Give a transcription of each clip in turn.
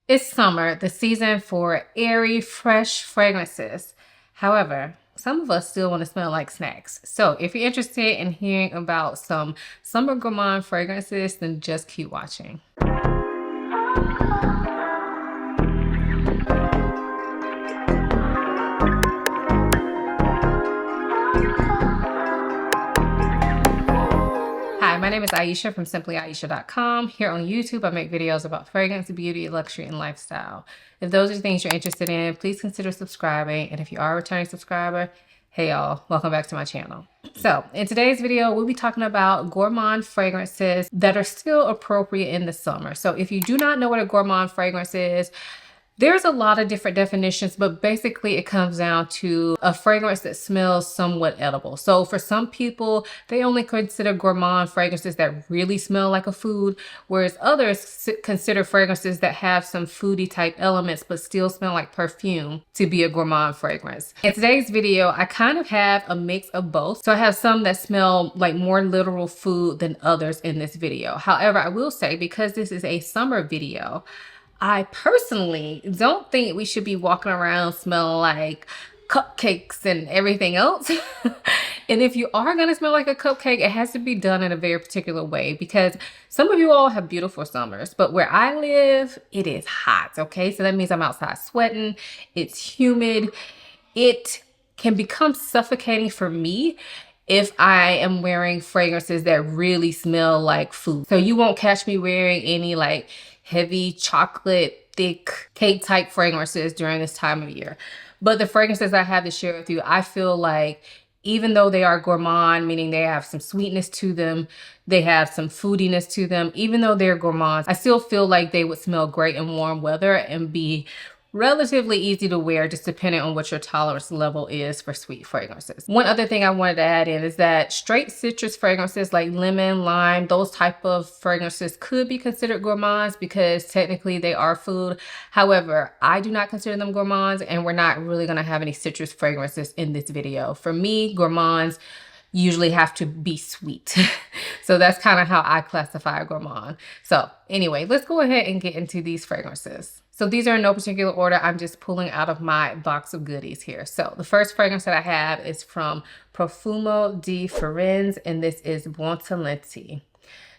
It's summer, the season for airy, fresh fragrances. However, some of us still want to smell like snacks. So if you're interested in hearing about some summer gourmand fragrances, then just keep watching. Hi, my name is Ayesha from simplyayesha.com. Here on YouTube, I make videos about fragrance, beauty, luxury, and lifestyle. If those are things you're interested in, please consider subscribing. And if you are a returning subscriber, hey y'all, welcome back to my channel. So in today's video, we'll be talking about gourmand fragrances that are still appropriate in the summer. So if you do not know what a gourmand fragrance is, there's a lot of different definitions, but basically it comes down to a fragrance that smells somewhat edible. So for some people, they only consider gourmand fragrances that really smell like a food, whereas others consider fragrances that have some foodie type elements but still smell like perfume to be a gourmand fragrance. In today's video, I kind of have a mix of both. So I have some that smell like more literal food than others in this video. However, I will say, because this is a summer video, I personally don't think we should be walking around smelling like cupcakes and everything else. And if you are going to smell like a cupcake, it has to be done in a very particular way, because some of you all have beautiful summers, but where I live, it is hot. Okay. So that means I'm outside sweating. It's humid. It can become suffocating for me if I am wearing fragrances that really smell like food. So you won't catch me wearing any like heavy chocolate, thick cake type fragrances during this time of year. But the fragrances I have to share with you, I feel like even though they are gourmand, meaning they have some sweetness to them, they have some foodiness to them, even though they're gourmands, I still feel like they would smell great in warm weather and be relatively easy to wear, just depending on what your tolerance level is for sweet fragrances. One other thing I wanted to add in is that straight citrus fragrances like lemon, lime, those type of fragrances could be considered gourmands because technically they are food. However, I do not consider them gourmands, and we're not really going to have any citrus fragrances in this video. For me, gourmands usually have to be sweet. So that's kind of how I classify a gourmand. So anyway, let's go ahead and get into these fragrances. So these are in no particular order. I'm just pulling out of my box of goodies here. So the first fragrance that I have is from Profumo di Firenze, and this is Buontalenti.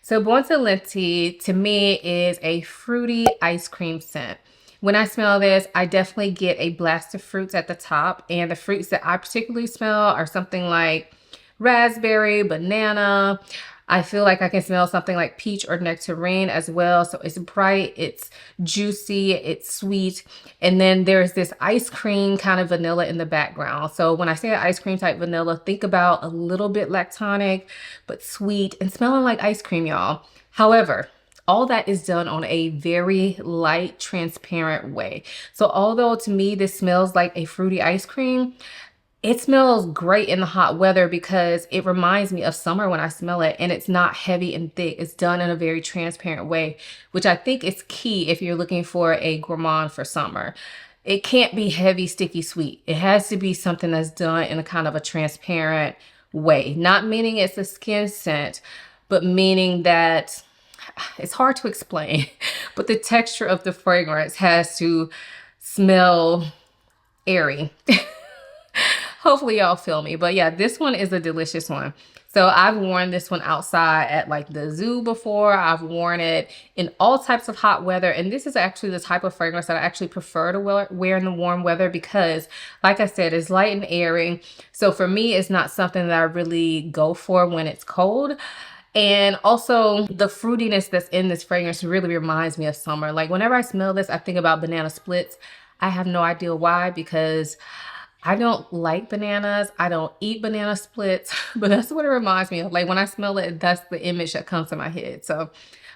So Buontalenti to me is a fruity ice cream scent. When I smell this, I definitely get a blast of fruits at the top, and the fruits that I particularly smell are something like raspberry, banana. I feel like I can smell something like peach or nectarine as well. So it's bright, it's juicy, it's sweet. And then there's this ice cream kind of vanilla in the background. So when I say ice cream type vanilla, think about a little bit lactonic, but sweet and smelling like ice cream, y'all. However, all that is done on a very light, transparent way. So although to me this smells like a fruity ice cream, it smells great in the hot weather because it reminds me of summer when I smell it, and it's not heavy and thick. It's done in a very transparent way, which I think is key if you're looking for a gourmand for summer. It can't be heavy, sticky, sweet. It has to be something that's done in a kind of a transparent way. Not meaning it's a skin scent, but meaning that it's hard to explain, but the texture of the fragrance has to smell airy. Hopefully y'all feel me. But yeah, this one is a delicious one. So I've worn this one outside at like the zoo before. I've worn it in all types of hot weather. And this is actually the type of fragrance that I actually prefer to wear in the warm weather because, like I said, it's light and airy. So for me, it's not something that I really go for when it's cold. And also the fruitiness that's in this fragrance really reminds me of summer. Like whenever I smell this, I think about banana splits. I have no idea why, because I don't like bananas. I don't eat banana splits, but that's what it reminds me of. Like when I smell it, that's the image that comes to my head. So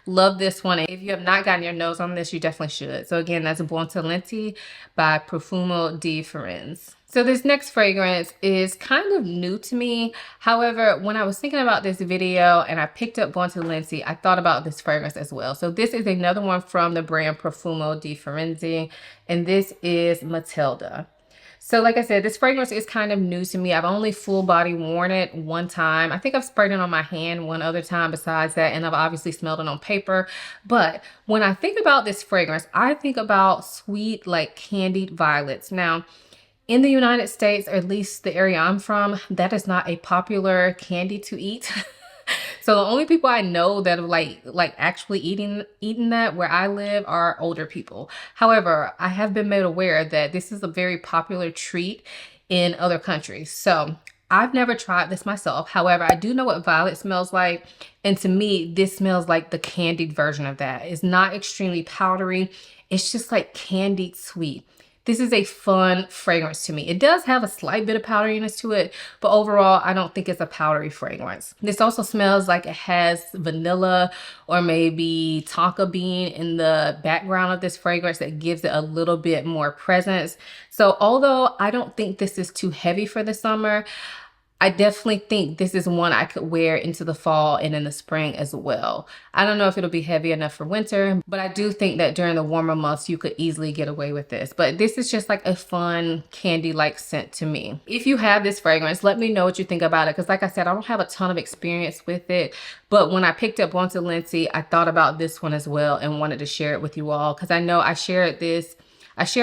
love this one. If you have not gotten your nose on this, you definitely should. So again, that's Buontalenti by Profumo di Firenze. So this next fragrance is kind of new to me. However, when I was thinking about this video and I picked up Buontalenti, I thought about this fragrance as well. So this is another one from the brand Profumo di Firenze, and this is Matelda. So like I said, this fragrance is kind of new to me. I've only full body worn it one time. I think I've sprayed it on my hand one other time besides that, and I've obviously smelled it on paper. But when I think about this fragrance, I think about sweet, like candied violets. Now, in the United States, or at least the area I'm from, that is not a popular candy to eat. So the only people I know that are like actually eating that where I live are older people. However, I have been made aware that this is a very popular treat in other countries. So I've never tried this myself. However, I do know what violet smells like. And to me, this smells like the candied version of that. It's not extremely powdery. It's just like candied sweet. This is a fun fragrance to me. It does have a slight bit of powderiness to it, but overall, I don't think it's a powdery fragrance. This also smells like it has vanilla or maybe tonka bean in the background of this fragrance that gives it a little bit more presence. So although I don't think this is too heavy for the summer, I definitely think this is one I could wear into the fall and in the spring as well. I don't know if it'll be heavy enough for winter, but I do think that during the warmer months, you could easily get away with this. But this is just like a fun candy-like scent to me. If you have this fragrance, let me know what you think about it. Because like I said, I don't have a ton of experience with it. But when I picked up Buontalenti, I thought about this one as well and wanted to share it with you all. Because I know I shared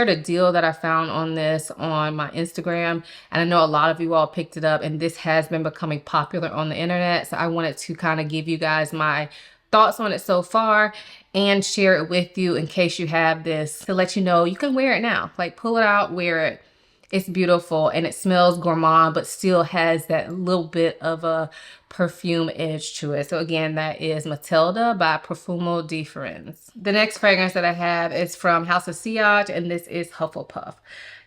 a deal that I found on this on my Instagram, and I know a lot of you all picked it up, and this has been becoming popular on the internet. So I wanted to kind of give you guys my thoughts on it so far and share it with you in case you have this, to let you know you can wear it now. Like, pull it out, wear it. It's beautiful, and it smells gourmand, but still has that little bit of a perfume edge to it. So again, that is Matelda by Profumo di Firenze. The next fragrance that I have is from House of Sillage, and this is Hufflepuff.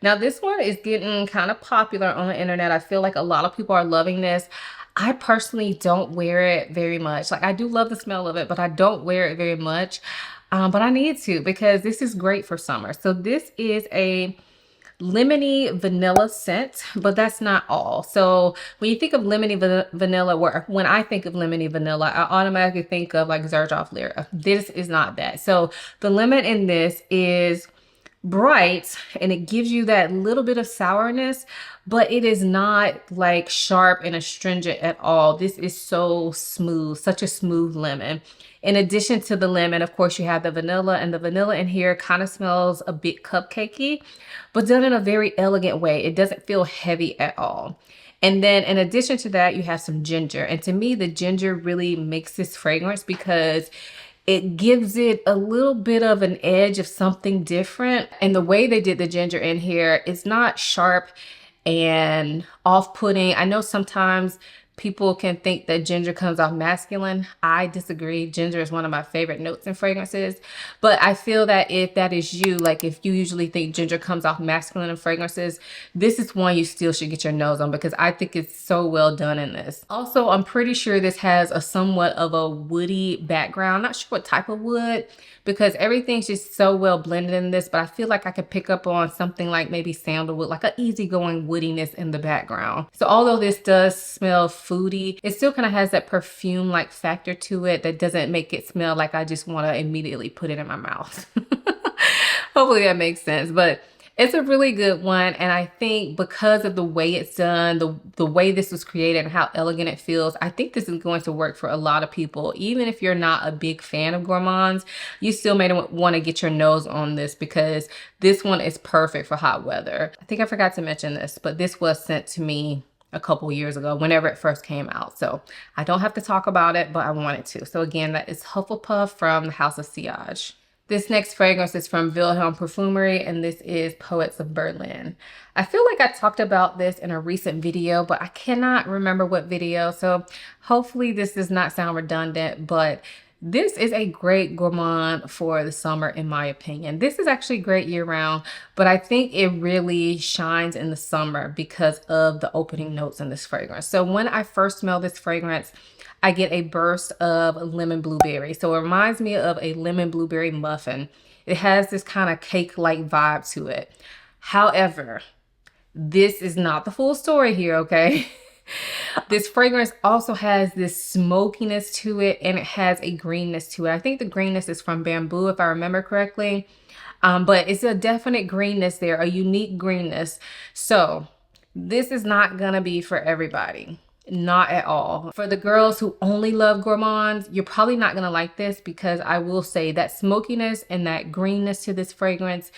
Now, this one is getting kind of popular on the internet. I feel like a lot of people are loving this. I personally don't wear it very much. Like, I do love the smell of it, but I don't wear it very much. But I need to, because this is great for summer. So this is a lemony vanilla scent, but that's not all. So when you think of lemony vanilla, when I think of lemony vanilla, I automatically think of like Xerjoff Lyra. This is not that. So the lemon in this is bright and it gives you that little bit of sourness, but it is not like sharp and astringent at all. This is so smooth, such a smooth lemon. In addition to the lemon, of course, you have the vanilla, and the vanilla in here kind of smells a bit cupcakey, but done in a very elegant way. It doesn't feel heavy at all. And then in addition to that, you have some ginger. And to me, the ginger really makes this fragrance because it gives it a little bit of an edge of something different. And the way they did the ginger in here, it's not sharp and off-putting. I know sometimes people can think that ginger comes off masculine. I disagree. Ginger is one of my favorite notes in fragrances. But I feel that if that is you, like if you usually think ginger comes off masculine in fragrances, this is one you still should get your nose on because I think it's so well done in this. Also, I'm pretty sure this has a somewhat of a woody background. Not sure what type of wood, because everything's just so well blended in this, but I feel like I could pick up on something like maybe sandalwood, like an easygoing woodiness in the background. So although this does smell foodie, it still kind of has that perfume-like factor to it that doesn't make it smell like I just want to immediately put it in my mouth. Hopefully that makes sense, but it's a really good one, and I think because of the way it's done, the way this was created and how elegant it feels, I think this is going to work for a lot of people. Even if you're not a big fan of gourmands, you still may want to get your nose on this because this one is perfect for hot weather. I think I forgot to mention this, but this was sent to me a couple years ago, whenever it first came out. So I don't have to talk about it, but I wanted to. So again, that is Hufflepuff from the House of Sillage. This next fragrance is from Vilhelm Parfumerie, and this is Poets of Berlin. I feel like I talked about this in a recent video, but I cannot remember what video. So hopefully this does not sound redundant, but this is a great gourmand for the summer, in my opinion. This is actually great year round, but I think it really shines in the summer because of the opening notes in this fragrance. So when I first smell this fragrance, I get a burst of lemon blueberry. So it reminds me of a lemon blueberry muffin. It has this kind of cake-like vibe to it. However, this is not the full story here, okay? This fragrance also has this smokiness to it, and it has a greenness to it. I think the greenness is from bamboo, if I remember correctly. But it's a definite greenness there, a unique greenness. So this is not gonna be for everybody. Not at all. For the girls who only love Gourmand, you're probably not gonna like this, because I will say that smokiness and that greenness to this fragrance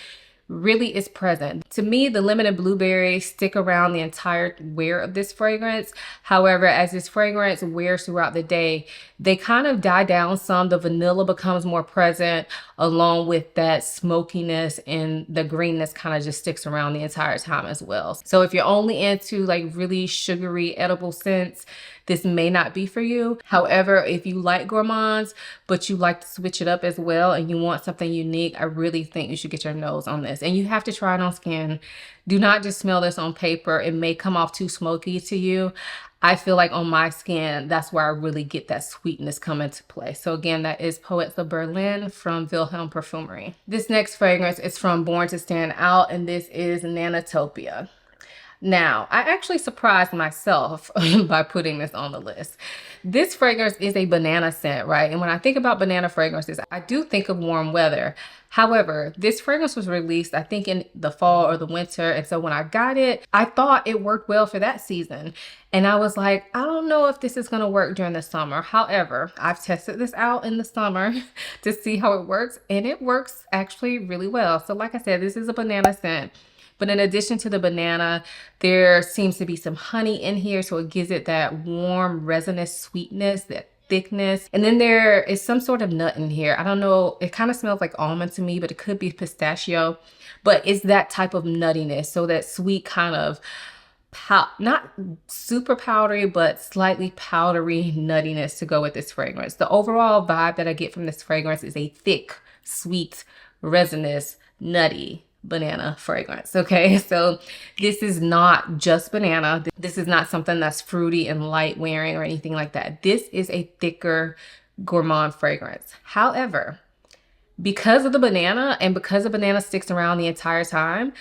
really is present. To me, the lemon and blueberry stick around the entire wear of this fragrance. However, as this fragrance wears throughout the day, they kind of die down some. The vanilla becomes more present, along with that smokiness, and the greenness kind of just sticks around the entire time as well. So if you're only into like really sugary edible scents, this may not be for you. However, if you like Gourmands, but you like to switch it up as well and you want something unique, I really think you should get your nose on this. And you have to try it on skin. Do not just smell this on paper. It may come off too smoky to you. I feel like on my skin, that's where I really get that sweetness come into play. So again, that is Poets of Berlin from Vilhelm Parfumerie. This next fragrance is from Born to Stand Out, and this is Nanatopia. Now, I actually surprised myself by putting this on the list. This fragrance is a banana scent, right? And when I think about banana fragrances, I do think of warm weather. However, this fragrance was released, I think, in the fall or the winter. And so when I got it, I thought it worked well for that season. And I was like, I don't know if this is going to work during the summer. However, I've tested this out in the summer to see how it works. And it works actually really well. So like I said, this is a banana scent. But in addition to the banana, there seems to be some honey in here. So it gives it that warm, resinous sweetness, that thickness. And then there is some sort of nut in here. I don't know. It kind of smells like almond to me, but it could be pistachio. But it's that type of nuttiness. So that sweet kind of, not super powdery, but slightly powdery nuttiness to go with this fragrance. The overall vibe that I get from this fragrance is a thick, sweet, resinous, nutty banana fragrance. Okay, so this is not just banana. This is not something that's fruity and light wearing or anything like that. This is a thicker Gourmand fragrance. However, because of the banana and because the banana sticks around the entire time,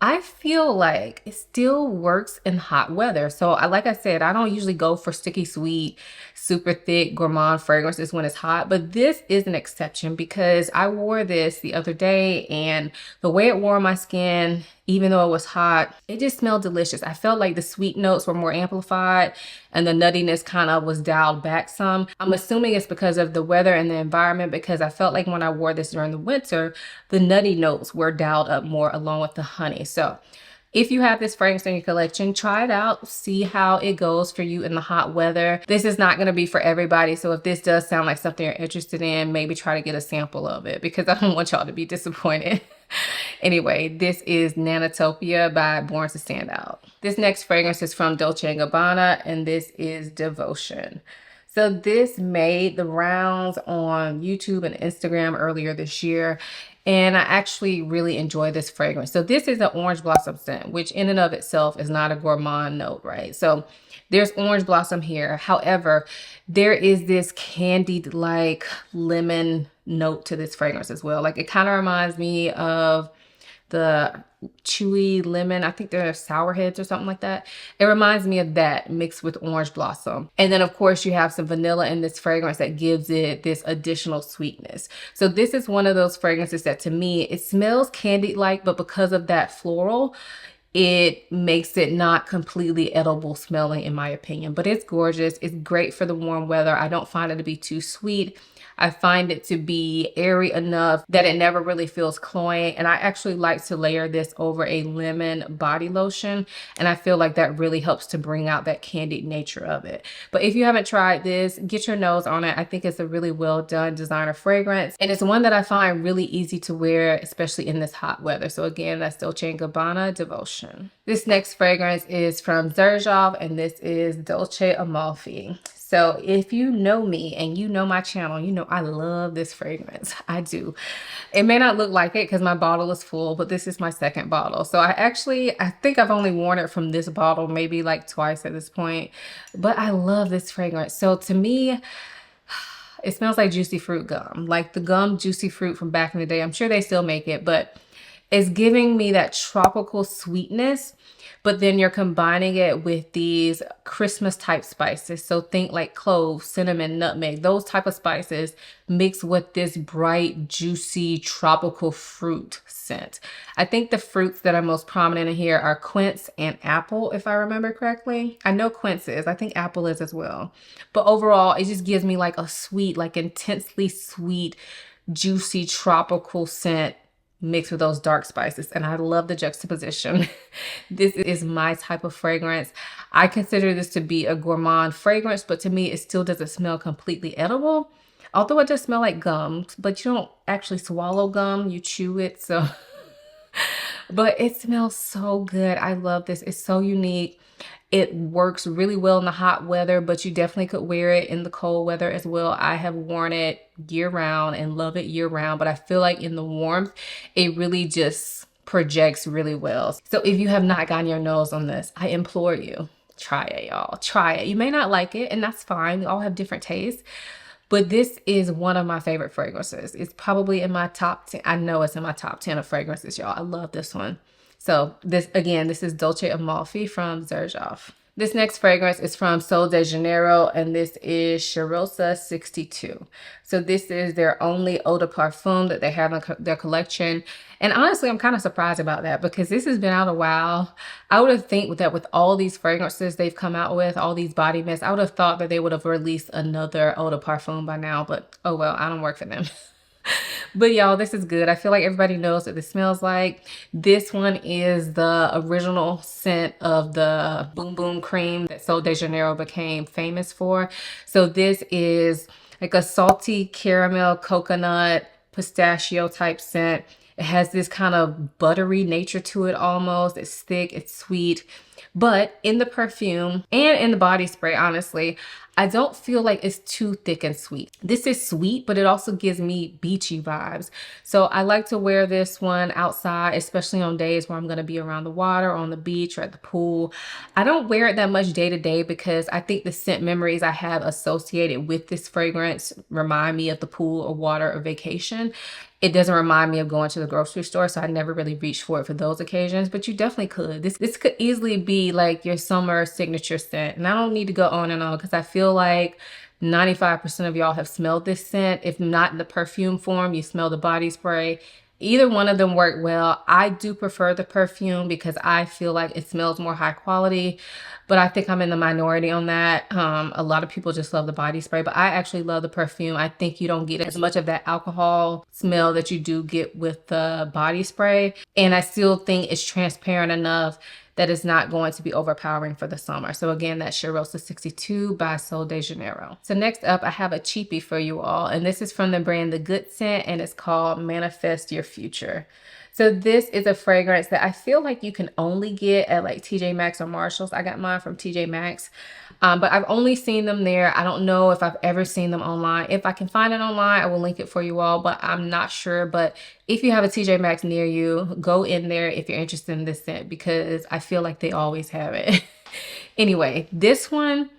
I feel like it still works in hot weather. So like I said, I don't usually go for sticky sweet, super thick Gourmand fragrances when it's hot, but this is an exception because I wore this the other day and the way it wore on my skin, even though it was hot, it just smelled delicious. I felt like the sweet notes were more amplified and the nuttiness kind of was dialed back some. I'm assuming it's because of the weather and the environment, because I felt like when I wore this during the winter, the nutty notes were dialed up more along with the honey. So if you have this fragrance in your collection, try it out, see how it goes for you in the hot weather. This is not going to be for everybody. So if this does sound like something you're interested in, maybe try to get a sample of it, because I don't want y'all to be disappointed. Anyway, this is Nanatopia by Born to Stand Out. This next fragrance is from Dolce & Gabbana, and this is Devotion. So this made the rounds on YouTube and Instagram earlier this year, and I actually really enjoy this fragrance. So this is an orange blossom scent, which in and of itself is not a gourmand note, right? So there's orange blossom here. However, there is this candied-like lemon note to this fragrance as well. Like, it kind of reminds me of the chewy lemon. I think they're sour heads or something like that. It reminds me of that mixed with orange blossom. And then of course you have some vanilla in this fragrance that gives it this additional sweetness. So this is one of those fragrances that to me, it smells candied-like, but because of that floral, it makes it not completely edible smelling in my opinion, but it's gorgeous. It's great for the warm weather. I don't find it to be too sweet. I find it to be airy enough that it never really feels cloying. And I actually like to layer this over a lemon body lotion. And I feel like that really helps to bring out that candied nature of it. But if you haven't tried this, get your nose on it. I think it's a really well done designer fragrance. And it's one that I find really easy to wear, especially in this hot weather. So again, that's Dolce & Gabbana Devotion. This next fragrance is from Xerjoff, and this is Dolce Amalfi. So if you know me and you know my channel, you know I love this fragrance. I do. It may not look like it because my bottle is full, but this is my second bottle. So I think I've only worn it from this bottle maybe like twice at this point, but I love this fragrance. So to me, it smells like juicy fruit gum, like the gum Juicy Fruit from back in the day. I'm sure they still make it, but It's giving me that tropical sweetness, but then you're combining it with these Christmas type spices. So think like cloves, cinnamon, nutmeg, those type of spices mixed with this bright, juicy, tropical fruit scent. I think the fruits that are most prominent in here are quince and apple, if I remember correctly. I know quince is, I think apple is as well. But overall, it just gives me like a sweet, like intensely sweet, juicy, tropical scent mixed with those dark spices, and I love the juxtaposition. This is my type of fragrance. I consider this to be a gourmand fragrance, but to me it still doesn't smell completely edible, although it does smell like gum, but you don't actually swallow gum, you chew it. So but it smells so good. I love this. It's so unique. It works really well in the hot weather, but you definitely could wear it in the cold weather as well. I have worn it year round and love it year round, but I feel like in the warmth, it really just projects really well. So if you have not gotten your nose on this, I implore you, try it, y'all. Try it. You may not like it, and that's fine. We all have different tastes. But this is one of my favorite fragrances. It's probably in my top 10. I know it's in my top 10 of fragrances, y'all. I love this one. So this, again, this is Dolce Amalfi from Xerjoff. This next fragrance is from Sol de Janeiro, and this is Cheirosa 62. So this is their only eau de parfum that they have in their collection. And honestly, I'm kind of surprised about that because this has been out a while. I would have think that with all these fragrances they've come out with, all these body mists, I would have thought that they would have released another eau de parfum by now, but oh well, I don't work for them. But y'all, this is good. I feel like everybody knows what this smells like. This one is the original scent of the Boom Boom cream that Sol de Janeiro became famous for. So this is like a salty caramel, coconut, pistachio type scent. It has this kind of buttery nature to it almost. It's thick, it's sweet. But in the perfume and in the body spray, honestly, I don't feel like it's too thick and sweet. This is sweet, but it also gives me beachy vibes. So I like to wear this one outside, especially on days where I'm going to be around the water, or on the beach, or at the pool. I don't wear it that much day to day because I think the scent memories I have associated with this fragrance remind me of the pool or water or vacation. It doesn't remind me of going to the grocery store, so I never really reached for it for those occasions, but you definitely could. This could easily be like your summer signature scent. And I don't need to go on and on because I feel like 95% of y'all have smelled this scent. If not in the perfume form, you smell the body spray. Either one of them work well. I do prefer the perfume because I feel like it smells more high quality, but I think I'm in the minority on that. A lot of people just love the body spray, but I actually love the perfume. I think you don't get as much of that alcohol smell that you do get with the body spray. And I still think it's transparent enough that is not going to be overpowering for the summer. So again, that's Cheirosa 62 by Sol de Janeiro. So next up, I have a cheapie for you all, and this is from the brand The Good Scent, and it's called Manifest Your Future. So this is a fragrance that I feel like you can only get at like TJ Maxx or Marshalls. I got mine from TJ Maxx, but I've only seen them there. I don't know if I've ever seen them online. If I can find it online, I will link it for you all, but I'm not sure. But if you have a TJ Maxx near you, go in there if you're interested in this scent because I feel like they always have it. Anyway, this one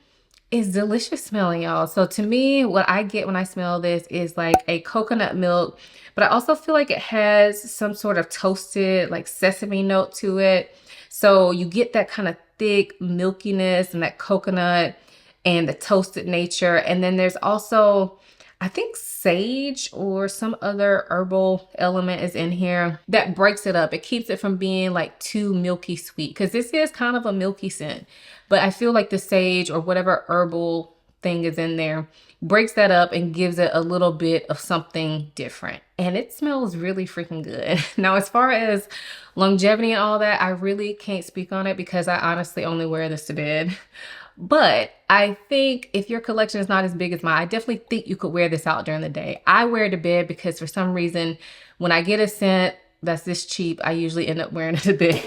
is delicious smelling, y'all. So to me, what I get when I smell this is like a coconut milk, but I also feel like it has some sort of toasted like sesame note to it. So you get that kind of thick milkiness and that coconut and the toasted nature. And then there's also, I think, sage or some other herbal element is in here that breaks it up. It keeps it from being like too milky sweet because this is kind of a milky scent. But I feel like the sage or whatever herbal thing is in there breaks that up and gives it a little bit of something different. And it smells really freaking good. Now, as far as longevity and all that, I really can't speak on it because I honestly only wear this to bed. But I think if your collection is not as big as mine, I definitely think you could wear this out during the day. I wear it to bed because for some reason, when I get a scent that's this cheap, I usually end up wearing it to bed.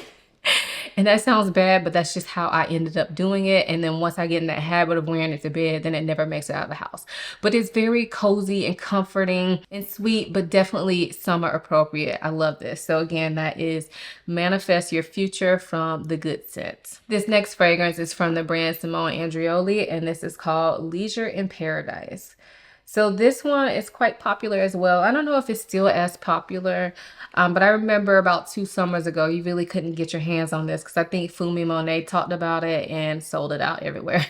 And that sounds bad, but that's just how I ended up doing it. And then once I get in that habit of wearing it to bed, then it never makes it out of the house. But it's very cozy and comforting and sweet, but definitely summer appropriate. I love this. So again, that is Manifest Your Future from The Good Scent. This next fragrance is from the brand Simone Andreoli, and this is called Leisure in Paradise. So this one is quite popular as well. I don't know if it's still as popular, but I remember about 2 summers ago, you really couldn't get your hands on this because I think Monet talked about it and sold it out everywhere.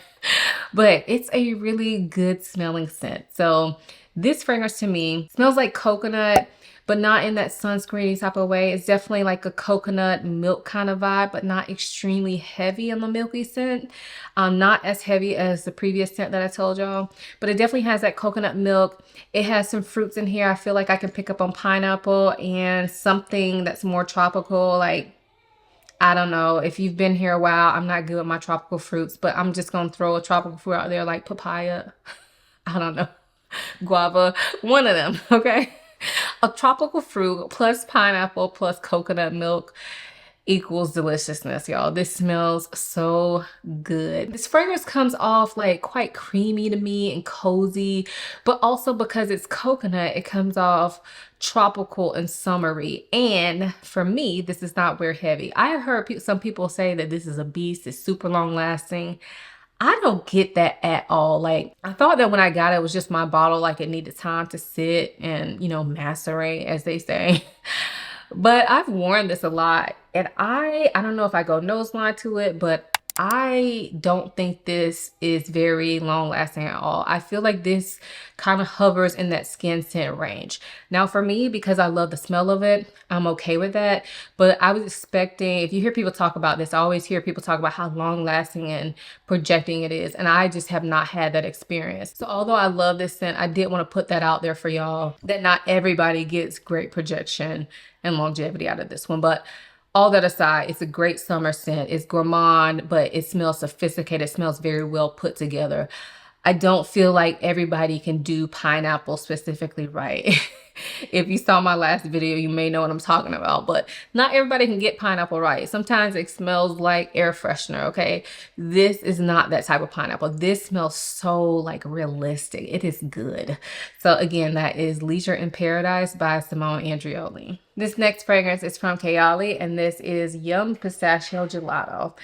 But it's a really good smelling scent. So this fragrance to me smells like coconut, but not in that sunscreeny type of way. It's definitely like a coconut milk kind of vibe, but not extremely heavy on the milky scent. Not as heavy as the previous scent that I told y'all, but it definitely has that coconut milk. It has some fruits in here. I feel like I can pick up on pineapple and something that's more tropical, like, I don't know, if you've been here a while, I'm not good with my tropical fruits, but I'm just gonna throw a tropical fruit out there like papaya. I don't know, guava, one of them, okay? A tropical fruit plus pineapple plus coconut milk equals deliciousness, y'all. This smells so good. This fragrance comes off like quite creamy to me and cozy, but also because it's coconut, it comes off tropical and summery. And for me, this is not wear heavy. I have heard some people say that this is a beast, it's super long lasting. I don't get that at all. Like, I thought that when I got it, it was just my bottle, like it needed time to sit and, you know, macerate, as they say. But I've worn this a lot, and I don't know if I go nose blind to it, but I don't think this is very long lasting at all. I feel like this kind of hovers in that skin scent range. Now for me, because I love the smell of it, I'm okay with that. But I was expecting, if you hear people talk about this, I always hear people talk about how long lasting and projecting it is. And I just have not had that experience. So although I love this scent, I did want to put that out there for y'all, that not everybody gets great projection and longevity out of this one. But all that aside, it's a great summer scent. It's gourmand, but it smells sophisticated. It smells very well put together. I don't feel like everybody can do pineapple specifically right. If you saw my last video, you may know what I'm talking about, but not everybody can get pineapple right. Sometimes it smells like air freshener, okay? This is not that type of pineapple. This smells so like realistic. It is good. So again, that is Leisure in Paradise by Simone Andreoli. This next fragrance is from Kayali, and this is Yum Pistachio Gelato.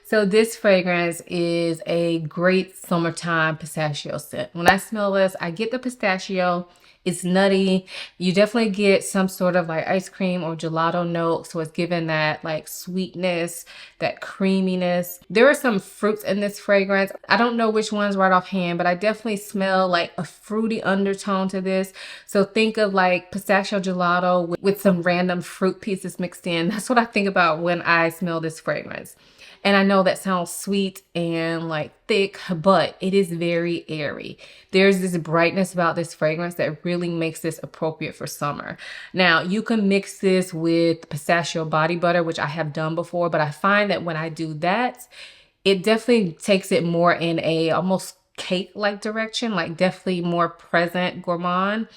So this fragrance is a great summertime pistachio scent. When I smell this, I get the pistachio. It's nutty. You definitely get some sort of like ice cream or gelato note. So it's giving that like sweetness, that creaminess. There are some fruits in this fragrance. I don't know which ones right offhand, but I definitely smell like a fruity undertone to this. So think of like pistachio gelato with some random fruit pieces mixed in. That's what I think about when I smell this fragrance. And I know that sounds sweet and like thick, but it is very airy. There's this brightness about this fragrance that really makes this appropriate for summer. Now, you can mix this with pistachio body butter, which I have done before, but I find that when I do that, it definitely takes it more in a almost cake-like direction, like definitely more present gourmand.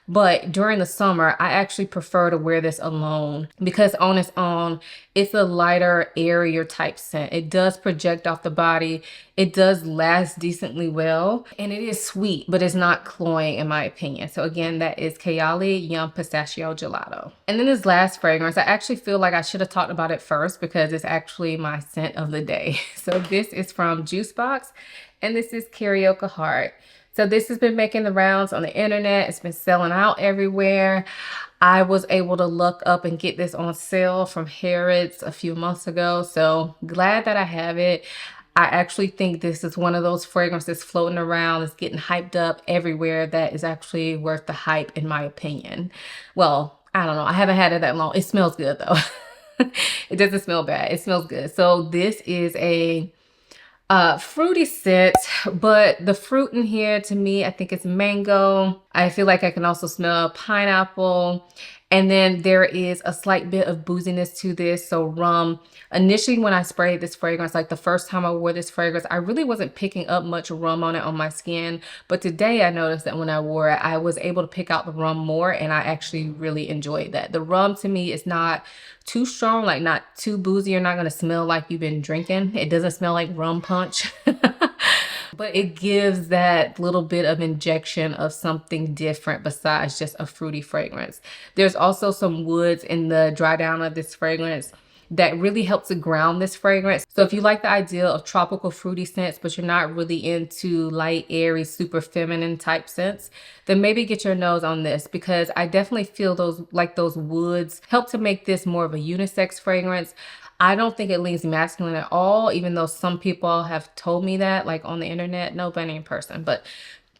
But during the summer, I actually prefer to wear this alone because on its own, it's a lighter, airier type scent. It does project off the body. It does last decently well. And it is sweet, but it's not cloying in my opinion. So again, that is Kayali Yum Pistachio Gelato. And then this last fragrance, I actually feel like I should have talked about it first because it's actually my scent of the day. So this is from Jusbox, and this is Carioca Heart. So this has been making the rounds on the internet. It's been selling out everywhere. I was able to look up and get this on sale from Harrods a few months ago. So glad that I have it. I actually think this is one of those fragrances floating around, that's getting hyped up everywhere, that is actually worth the hype in my opinion. Well, I don't know. I haven't had it that long. It smells good though. It doesn't smell bad. It smells good. So this is a fruity scent, but the fruit in here to me, I think it's mango. I feel like I can also smell pineapple. And then there is a slight bit of booziness to this, so rum. Initially, when I sprayed this fragrance, like the first time I wore this fragrance, I really wasn't picking up much rum on it on my skin. But today I noticed that when I wore it, I was able to pick out the rum more, and I actually really enjoyed that. The rum to me is not too strong, like not too boozy. You're not gonna smell like you've been drinking. It doesn't smell like rum punch. But it gives that little bit of injection of something different besides just a fruity fragrance. There's also some woods in the dry down of this fragrance. that really helps to ground this fragrance. So if you like the idea of tropical fruity scents, but you're not really into light, airy, super feminine type scents, then maybe get your nose on this, because I definitely feel those woods help to make this more of a unisex fragrance. I don't think it leans masculine at all, even though some people have told me that, like on the internet, nobody in person, but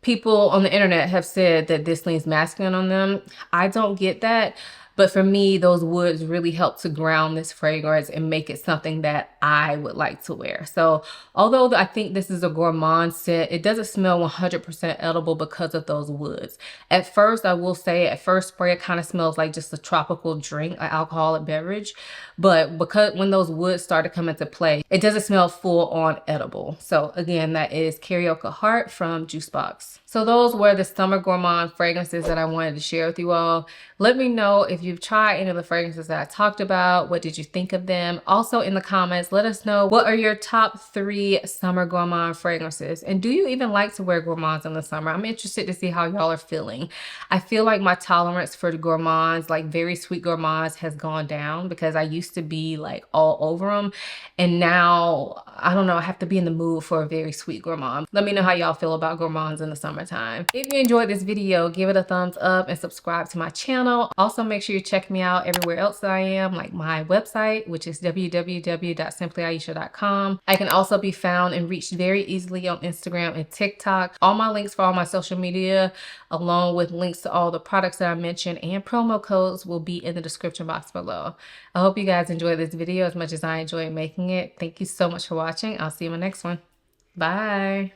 people on the internet have said that this leans masculine on them. I don't get that. But for me, those woods really help to ground this fragrance and make it something that I would like to wear. So although I think this is a gourmand scent, it doesn't smell 100% edible because of those woods. At first, I will say, at first spray, it kind of smells like just a tropical drink, an alcoholic beverage. But because when those woods start to come into play, it doesn't smell full on edible. So again, that is Carioca Heart from Jusbox. So those were the summer gourmand fragrances that I wanted to share with you all. Let me know if you've tried any of the fragrances that I talked about. What did you think of them? Also in the comments, let us know, what are your top 3 summer gourmand fragrances? And do you even like to wear gourmands in the summer? I'm interested to see how y'all are feeling. I feel like my tolerance for the gourmands, like very sweet gourmands, has gone down, because I used to be like all over them. And now, I don't know, I have to be in the mood for a very sweet gourmand. Let me know how y'all feel about gourmands in the summertime. If you enjoyed this video, give it a thumbs up and subscribe to my channel. Also, make sure you check me out everywhere else that I am, like my website, which is www.simplyayesha.com. I can also be found and reached very easily on Instagram and TikTok. All my links for all my social media, along with links to all the products that I mentioned and promo codes, will be in the description box below. I hope you guys enjoyed this video as much as I enjoyed making it. Thank you so much for watching. I'll see you in my next one. Bye.